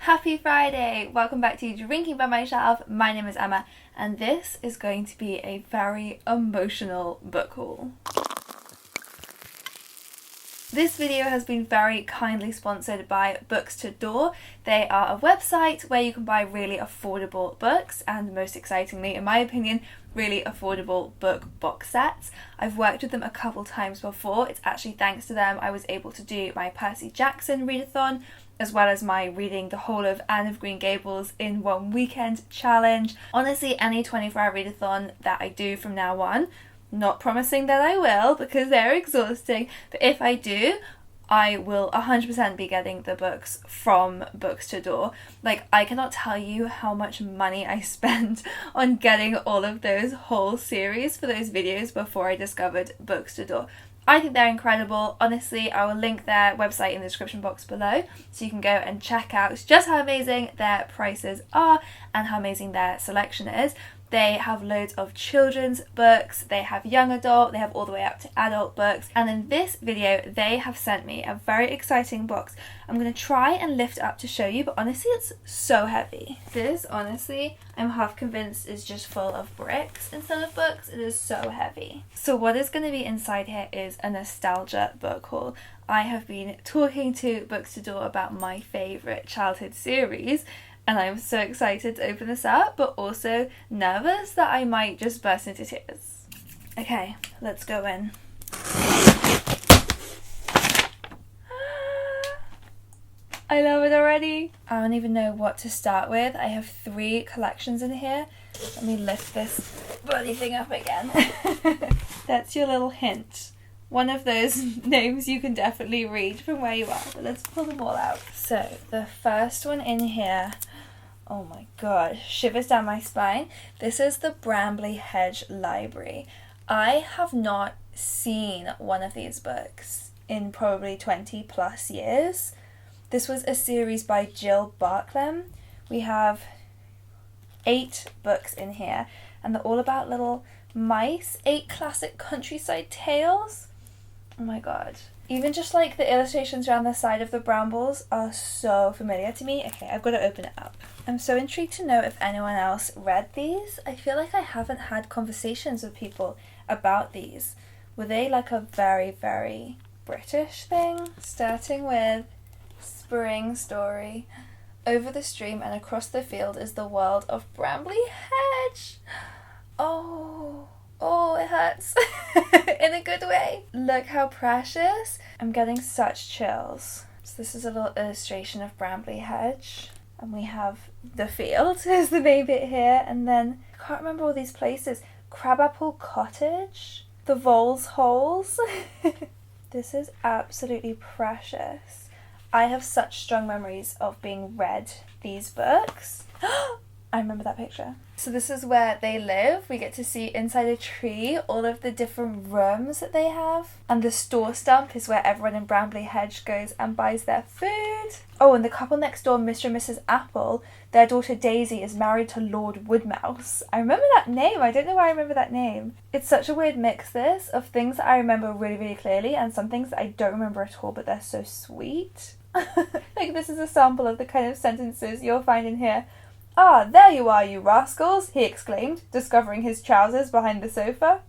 Happy Friday! Welcome back to Drinking by Myself. My name is Emma and this is going to be a very emotional book haul. This video has been very kindly sponsored by Books2Door. They are a website where you can buy really affordable books and, most excitingly, in my opinion, really affordable book box sets. I've worked with them a couple times before. It's actually thanks to them I was able to do my Percy Jackson readathon, as well as my reading the whole of Anne of Green Gables in one weekend challenge. Honestly, any 24-hour readathon that I do from now on, not promising that I will because they're exhausting, but if I do, I will 100% be getting the books from Books2Door. Like, I cannot tell you how much money I spent on getting all of those whole series for those videos before I discovered Books2Door. I think they're incredible. Honestly, I will link their website in the description box below so you can go and check out just how amazing their prices are and how amazing their selection is. They have loads of children's books, they have young adult, they have all the way up to adult books, and in this video they have sent me a very exciting box. I'm going to try and lift it up to show you, but honestly it's so heavy. This, honestly, I'm half convinced is just full of bricks instead of books. It is so heavy. So what is going to be inside here is a nostalgia book haul. I have been talking to Books2Door about my favourite childhood series, and I'm so excited to open this up, but also nervous that I might just burst into tears. Okay, let's go in. I love it already. I don't even know what to start with. I have 3 collections in here. Let me lift this bloody thing up again. That's your little hint. One of those names you can definitely read from where you are, but let's pull them all out. So, the first one in here, oh my god, shivers down my spine. This is the Brambly Hedge library. I have not seen one of these books in probably 20 plus years. This was a series by Jill Barklem. We have 8 books in here, and they're all about little mice. 8 classic countryside tales. Oh my god. Even just like the illustrations around the side of the brambles are so familiar to me. Okay, I've got to open it up. I'm so intrigued to know if anyone else read these. I feel like I haven't had conversations with people about these. Were they like a very, very British thing? Starting with Spring Story. Over the stream and across the field is the world of Brambly Hedge. Oh, it hurts. In a good way. Look how precious. I'm getting such chills. So this is a little illustration of Brambly Hedge. And we have the field is the main bit here. And then, I can't remember all these places. Crabapple Cottage. The Voles Holes. This is absolutely precious. I have such strong memories of being read these books. I remember that picture. So this is where they live. We get to see inside a tree all of the different rooms that they have. And the store stump is where everyone in Brambly Hedge goes and buys their food. Oh, and the couple next door, Mr. and Mrs. Apple, their daughter Daisy is married to Lord Woodmouse. I remember that name. I don't know why I remember that name. It's such a weird mix, this, of things that I remember really, really clearly and some things that I don't remember at all, but they're so sweet. Like, this is a sample of the kind of sentences you'll find in here. "Ah, there you are, you rascals," he exclaimed, discovering his trousers behind the sofa.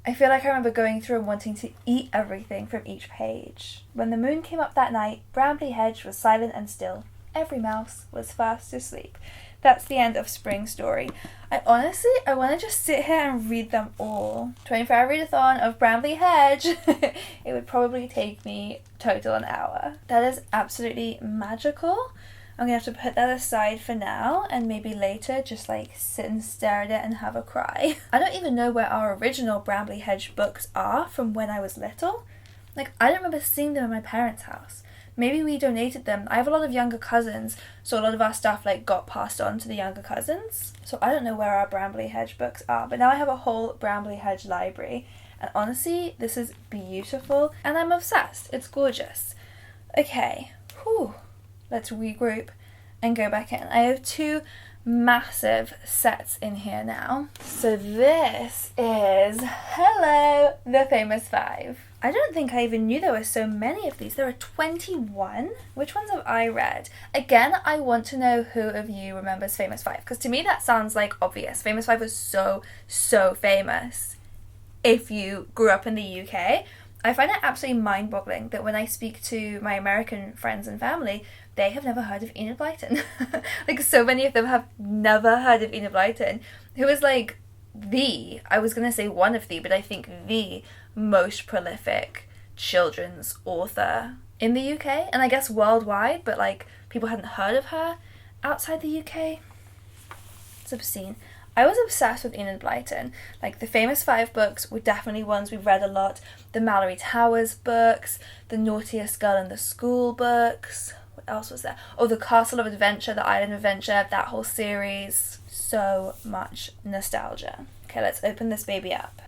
I feel like I remember going through and wanting to eat everything from each page. When the moon came up that night, Brambly Hedge was silent and still. Every mouse was fast asleep. That's the end of Spring Story. I want to just sit here and read them all. 24-hour readathon of Brambly Hedge. It would probably take me total an hour. That is absolutely magical. I'm going to have to put that aside for now and maybe later just like sit and stare at it and have a cry. I don't even know where our original Brambly Hedge books are from when I was little. Like, I don't remember seeing them in my parents' house. Maybe we donated them. I have a lot of younger cousins, so a lot of our stuff like got passed on to the younger cousins. So I don't know where our Brambly Hedge books are, but now I have a whole Brambly Hedge library. And honestly, this is beautiful and I'm obsessed. It's gorgeous. Okay, whew. Let's regroup and go back in. I have 2 massive sets in here now. So this is, hello, the famous 5. I don't think I even knew there were so many of these. There are 21. Which ones have I read? Again, I want to know who of you remembers Famous Five, because to me that sounds like obvious. Famous Five was so famous if you grew up in the UK. I find it absolutely mind-boggling that when I speak to my American friends and family, they have never heard of Enid Blyton. Like, so many of them have never heard of Enid Blyton, who is like I was going to say one of the, but I think the most prolific children's author in the UK, and I guess worldwide, but like people hadn't heard of her outside the UK. It's obscene. I was obsessed with Enid Blyton. Like, the Famous Five books were definitely ones we've read a lot. The Mallory Towers books, the Naughtiest Girl in the School books. What else was there? Oh, the Castle of Adventure, the Island of Adventure, that whole series. So much nostalgia. Okay, let's open this baby up.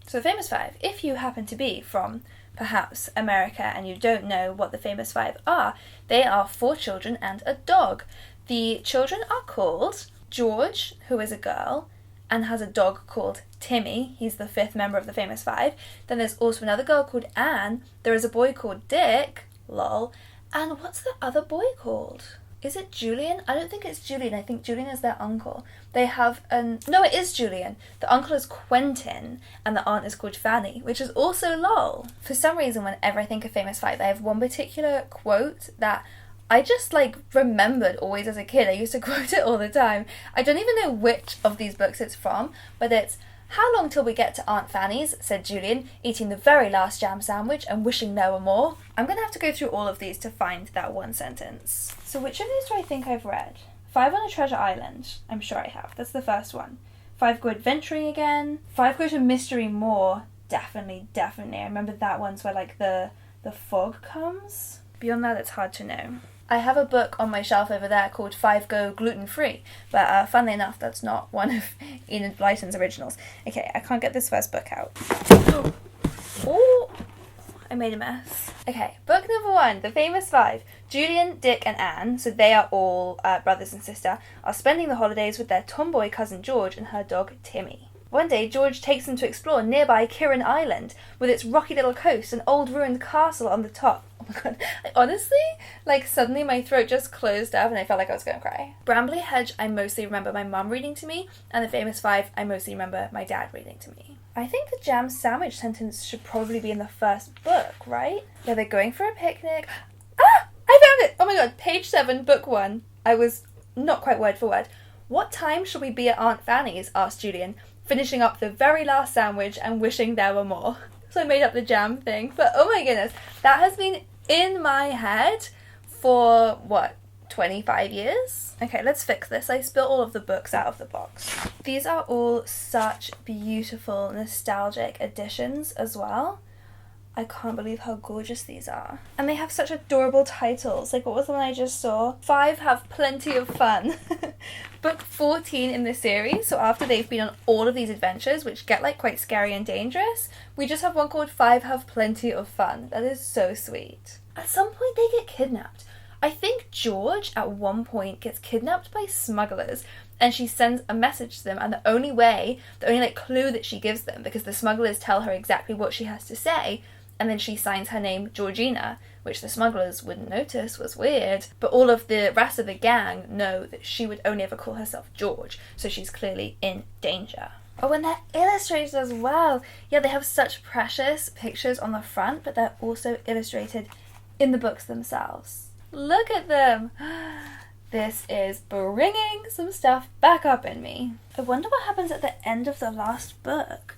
So the Famous Five, if you happen to be from perhaps America and you don't know what the Famous Five are, they are 4 children and a dog. The children are called George, who is a girl, and has a dog called Timmy. He's the 5th member of the Famous Five. Then there's also another girl called Anne. There is a boy called Dick, lol. And what's the other boy called? Is it Julian? I don't think it's Julian. I think Julian is their uncle. They have no, it is Julian. The uncle is Quentin, and the aunt is called Fanny, which is also lol. For some reason, whenever I think of Famous Five, I have one particular quote that I just like remembered always as a kid. I used to quote it all the time. I don't even know which of these books it's from, but it's, "How long till we get to Aunt Fanny's," said Julian, eating the very last jam sandwich and wishing there were more. I'm going to have to go through all of these to find that one sentence. So which of these do I think I've read? 5 on a Treasure Island. I'm sure I have. That's the first one. 5 Go Adventuring Again. 5 Go to Mystery Moor. Definitely. I remember that one's where like the fog comes. Beyond that, it's hard to know. I have a book on my shelf over there called 5 Go Gluten Free, but funnily enough, that's not one of Enid Blyton's originals. Okay, I can't get this first book out. Oh, I made a mess. Okay, book number 1, The Famous Five. Julian, Dick and Anne, so they are all brothers and sister, are spending the holidays with their tomboy cousin George and her dog Timmy. One day, George takes them to explore nearby Kirin Island, with its rocky little coast and old ruined castle on the top. Oh my god, honestly, like suddenly my throat just closed up and I felt like I was going to cry. Brambly, Hedge, I mostly remember my mum reading to me, and The Famous Five, I mostly remember my dad reading to me. I think the jam sandwich sentence should probably be in the first book, right? Yeah, they're going for a picnic. Ah! I found it! Oh my god, page 7, book 1. I was not quite word for word. "What time shall we be at Aunt Fanny's?" asked Julian, finishing up the very last sandwich and wishing there were more. So I made up the jam thing. But oh my goodness, that has been in my head for, 25 years? Okay, let's fix this. I spilled all of the books out of the box. These are all such beautiful, nostalgic additions as well. I can't believe how gorgeous these are. And they have such adorable titles. Like, what was the one I just saw? 5 Have Plenty of Fun. Book 14 in the series, so after they've been on all of these adventures, which get like quite scary and dangerous, we just have one called 5 Have Plenty of Fun. That is so sweet. At some point they get kidnapped. I think George at one point gets kidnapped by smugglers, and she sends a message to them, and the only like clue that she gives them, because the smugglers tell her exactly what she has to say, and then she signs her name Georgina, which the smugglers wouldn't notice was weird, but all of the rest of the gang know that she would only ever call herself George, so she's clearly in danger. Oh, and they're illustrated as well. Yeah, they have such precious pictures on the front, but they're also illustrated in the books themselves. Look at them! This is bringing some stuff back up in me. I wonder what happens at the end of the last book.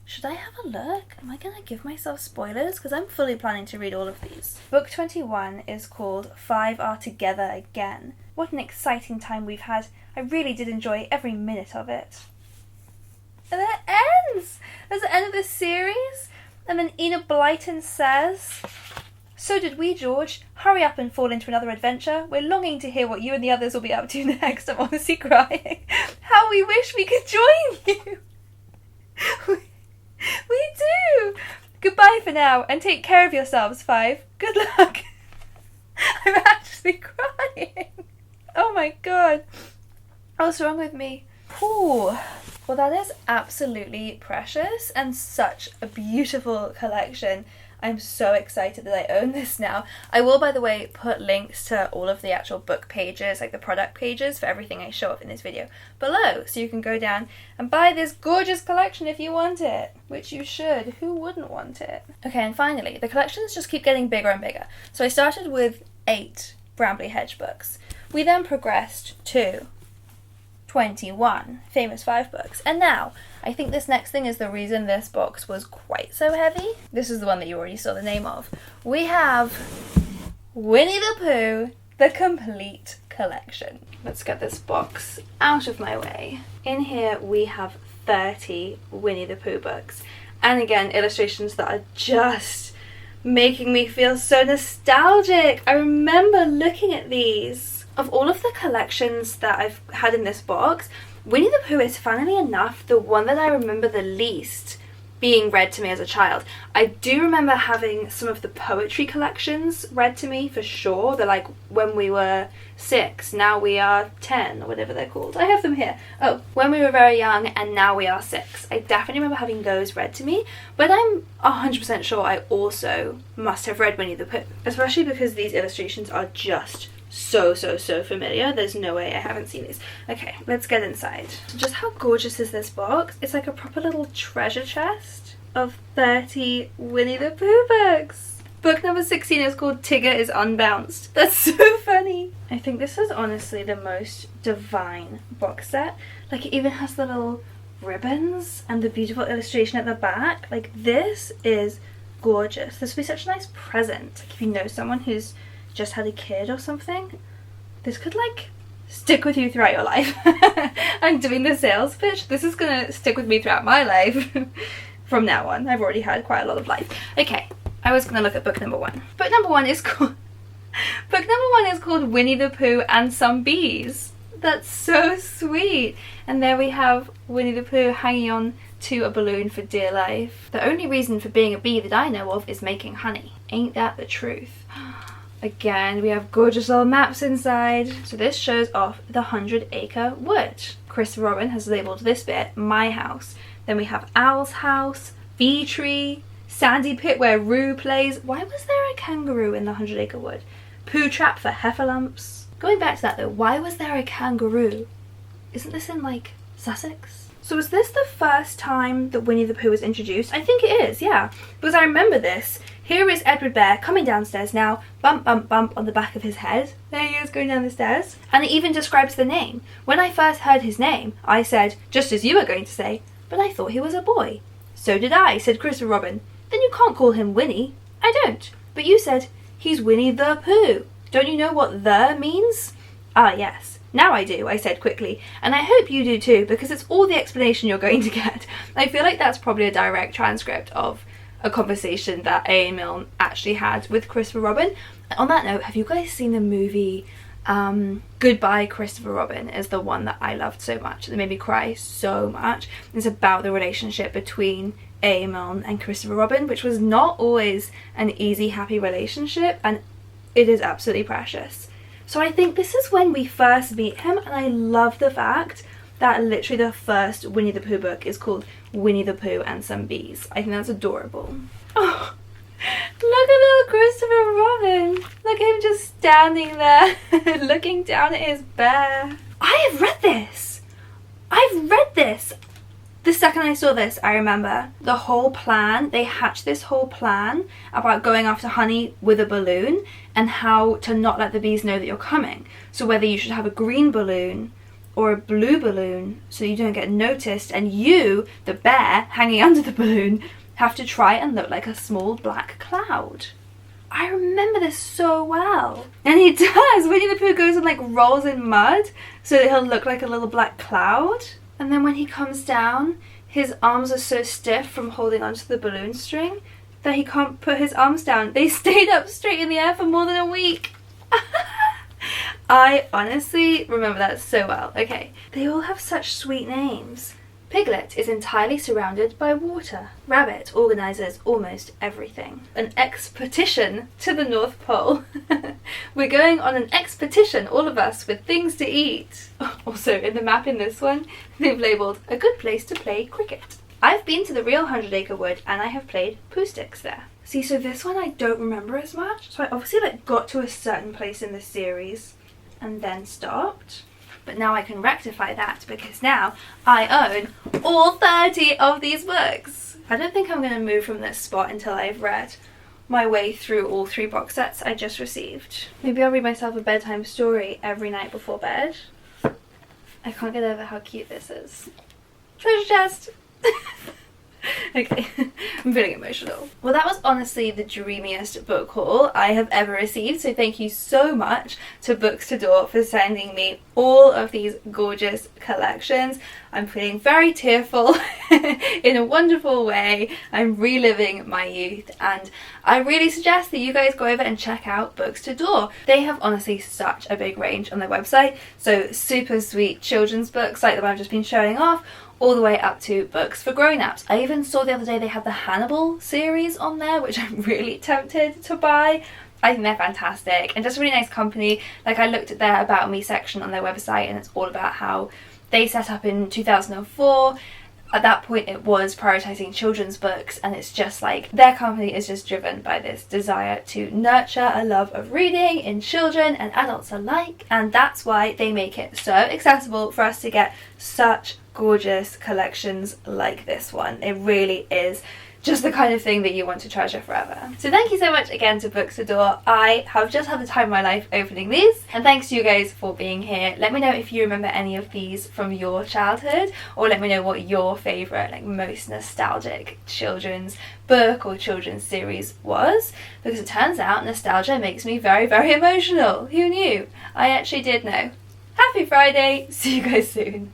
Should I have a look? Am I going to give myself spoilers? Because I'm fully planning to read all of these. Book 21 is called 5 Are Together Again. What an exciting time we've had. I really did enjoy every minute of it. And then it ends! That's the end of the series. And then Enid Blyton says, "So did we, George. Hurry up and fall into another adventure. We're longing to hear what you and the others will be up to next." I'm honestly crying. How we wish we could join you. We do! Goodbye for now, and take care of yourselves, 5. Good luck. I'm actually crying. Oh my god. What's wrong with me? Ooh. Well, that is absolutely precious and such a beautiful collection. I'm so excited that I own this now. I will, by the way, put links to all of the actual book pages, like the product pages for everything I show off in this video below, so you can go down and buy this gorgeous collection if you want it, which you should. Who wouldn't want it? Okay, and finally, the collections just keep getting bigger and bigger. So I started with 8 Brambly Hedge books. We then progressed to 21 Famous 5 books, and now I think this next thing is the reason this box was quite so heavy. This is the one that you already saw the name of. We have Winnie the Pooh, the complete collection. Let's get this box out of my way. In here we have 30 Winnie the Pooh books, and again, illustrations that are just making me feel so nostalgic. I remember looking at these. Of all of the collections that I've had in this box, Winnie the Pooh is, funnily enough, the one that I remember the least being read to me as a child. I do remember having some of the poetry collections read to me for sure. They're like when we were 6, now we are 10, or whatever they're called. I have them here. Oh, when we were very young and now we are 6. I definitely remember having those read to me, but I'm 100% sure I also must have read Winnie the Pooh, especially because these illustrations are just so familiar. There's no way I haven't seen these. Okay, let's get inside. Just how gorgeous is this box? It's like a proper little treasure chest of 30 Winnie the Pooh books. Book number 16 is called Tigger is Unbounced. That's so funny. I think this is honestly the most divine box set. Like, it even has the little ribbons and the beautiful illustration at the back. Like, this is gorgeous. This would be such a nice present. Like, if you know someone who's just had a kid or something, this could like stick with you throughout your life. I'm doing the sales pitch. This is gonna stick with me throughout my life from now on. I've already had quite a lot of life. Okay, I was gonna look at book number 1. Book number 1 is called Winnie the Pooh and Some Bees. That's so sweet. And there we have Winnie the Pooh hanging on to a balloon for dear life. The only reason for being a bee that I know of is making honey. Ain't that the truth? Again, we have gorgeous little maps inside. So this shows off the 100-acre wood. Christopher Robin has labelled this bit My House. Then we have Owl's House, Bee Tree, Sandy Pit where Roo plays. Why was there a kangaroo in the 100-acre wood? Pooh Trap for Heffalumps. Going back to that though, why was there a kangaroo? Isn't this in like Sussex? So was this the first time that Winnie the Pooh was introduced? I think it is, yeah. Because I remember this. Here is Edward Bear coming downstairs now, bump bump bump on the back of his head. There he is going down the stairs. And it even describes the name. When I first heard his name, I said, just as you were going to say, but I thought he was a boy. So did I, said Christopher Robin. Then you can't call him Winnie. I don't. But you said, he's Winnie the Pooh. Don't you know what the means? Ah, yes. Now I do, I said quickly, and I hope you do too, because it's all the explanation you're going to get. I feel like that's probably a direct transcript of a conversation that A. Milne actually had with Christopher Robin. On that note, have you guys seen the movie Goodbye Christopher Robin? Is the one that I loved so much. It made me cry so much. It's about the relationship between A. Milne and Christopher Robin, which was not always an easy, happy relationship, and it is absolutely precious. So I think this is when we first meet him, and I love the fact that literally the first Winnie the Pooh book is called Winnie the Pooh and Some Bees. I think that's adorable. Oh, look at little Christopher Robin. Look at him just standing there looking down at his bear. I have read this. I've read this. The second I saw this, I remember the whole plan. They hatched this whole plan about going after honey with a balloon and how to not let the bees know that you're coming. So whether you should have a green balloon or a blue balloon so you don't get noticed, and you, the bear hanging under the balloon, have to try and look like a small black cloud. I remember this so well. And he does. Winnie the Pooh goes and like rolls in mud so that he'll look like a little black cloud. And then when he comes down, his arms are so stiff from holding onto the balloon string that he can't put his arms down. They stayed up straight in the air for more than a week. I honestly remember that so well. Okay, they all have such sweet names. Piglet is entirely surrounded by water. Rabbit organises almost everything. An expedition to the North Pole. We're going on an expedition, all of us, with things to eat. Also, in the map in this one, they've labelled a good place to play cricket. I've been to the real 100 Acre Wood and I have played Pooh sticks there. See, so this one I don't remember as much. So I obviously got to a certain place in this series and then stopped. But now I can rectify that because now I own all 30 of these books. I don't think I'm going to move from this spot until I've read my way through all 3 box sets I just received. Maybe I'll read myself a bedtime story every night before bed. I can't get over how cute this is. Treasure chest! Okay, I'm feeling emotional. Well, that was honestly the dreamiest book haul I have ever received, so thank you so much to Books2Door for sending me all of these gorgeous collections. I'm feeling very tearful in a wonderful way. I'm reliving my youth, and I really suggest that you guys go over and check out Books2Door. They have honestly such a big range on their website, so super sweet children's books like the one I've just been showing off, all the way up to books for grown-ups. I even saw the other day they had the Hannibal series on there, which I'm really tempted to buy. I think they're fantastic and just really nice company. Like, I looked at their About Me section on their website and it's all about how they set up in 2004. At that point it was prioritising children's books, and it's just like their company is just driven by this desire to nurture a love of reading in children and adults alike, and that's why they make it so accessible for us to get such gorgeous collections like this one. It really is just the kind of thing that you want to treasure forever. So thank you so much again to Books2Door. I have just had the time of my life opening these, and thanks to you guys for being here. Let me know if you remember any of these from your childhood, or let me know what your favourite, like most nostalgic children's book or children's series was, because it turns out nostalgia makes me very, very emotional. Who knew? I actually did know. Happy Friday, see you guys soon.